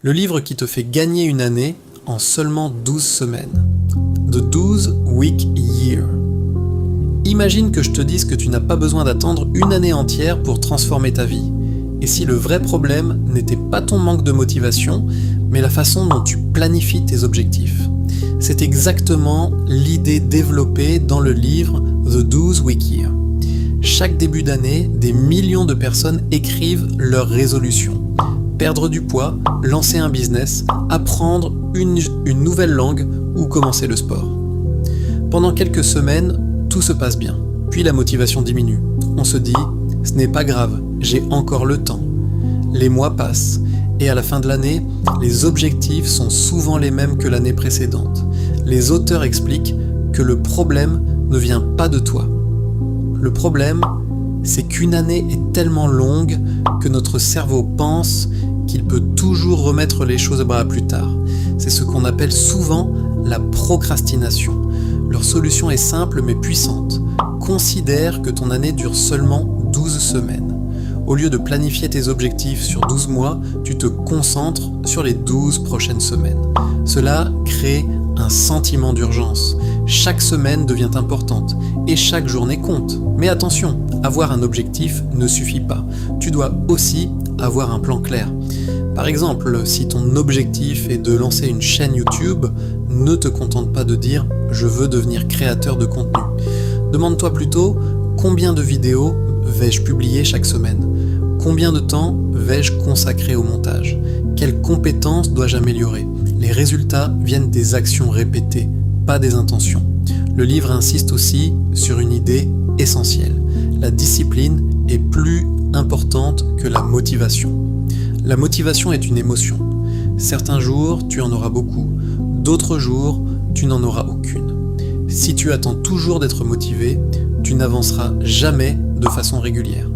Le livre qui te fait gagner une année en seulement 12 semaines. The 12 Week Year. Imagine que je te dise que tu n'as pas besoin d'attendre une année entière pour transformer ta vie. Et si le vrai problème n'était pas ton manque de motivation, mais la façon dont tu planifies tes objectifs. C'est exactement l'idée développée dans le livre The 12 Week Year. Chaque début d'année, des millions de personnes écrivent leurs résolutions. Perdre du poids, lancer un business, apprendre une nouvelle langue ou commencer le sport. Pendant quelques semaines, tout se passe bien. Puis la motivation diminue. On se dit « ce n'est pas grave, j'ai encore le temps ». Les mois passent et à la fin de l'année, les objectifs sont souvent les mêmes que l'année précédente. Les auteurs expliquent que le problème ne vient pas de toi. Le problème, c'est qu'une année est tellement longue que notre cerveau pense qu'il peut toujours remettre les choses à plus tard. C'est ce qu'on appelle souvent la procrastination. Leur solution est simple mais puissante. Considère que ton année dure seulement 12 semaines. Au lieu de planifier tes objectifs sur 12 mois, tu te concentres sur les 12 prochaines semaines. Cela crée un sentiment d'urgence. Chaque semaine devient importante et chaque journée compte. Mais attention, avoir un objectif ne suffit pas. Tu dois aussi avoir un plan clair. Par exemple, si ton objectif est de lancer une chaîne YouTube, ne te contente pas de dire « je veux devenir créateur de contenu ». Demande-toi plutôt « combien de vidéos vais-je publier chaque semaine ? Combien de temps vais-je consacrer au montage ? Quelles compétences dois-je améliorer ? Les résultats viennent des actions répétées, pas des intentions. Le livre insiste aussi sur une idée essentielle. La discipline est plus importante que la motivation. La motivation est une émotion. Certains jours, tu en auras beaucoup. D'autres jours, tu n'en auras aucune. Si tu attends toujours d'être motivé, tu n'avanceras jamais de façon régulière.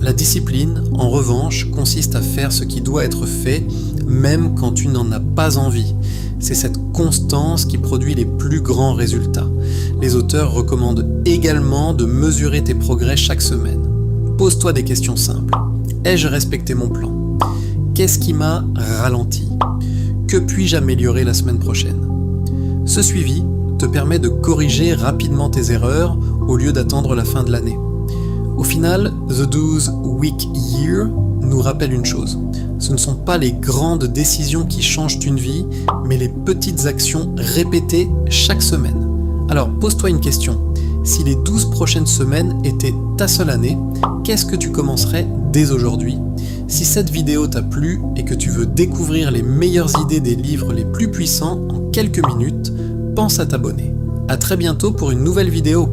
La discipline, en revanche, consiste à faire ce qui doit être fait, même quand tu n'en as pas envie. C'est cette constance qui produit les plus grands résultats. Les auteurs recommandent également de mesurer tes progrès chaque semaine. Pose-toi des questions simples. Ai-je respecté mon plan ? Qu'est-ce qui m'a ralenti ? Que puis-je améliorer la semaine prochaine ? Ce suivi te permet de corriger rapidement tes erreurs au lieu d'attendre la fin de l'année. Au final, The 12 Week Year nous rappelle une chose. Ce ne sont pas les grandes décisions qui changent une vie, mais les petites actions répétées chaque semaine. Alors, pose-toi une question. Si les 12 prochaines semaines étaient ta seule année, qu'est-ce que tu commencerais dès aujourd'hui ? Si cette vidéo t'a plu et que tu veux découvrir les meilleures idées des livres les plus puissants en quelques minutes, pense à t'abonner. À très bientôt pour une nouvelle vidéo.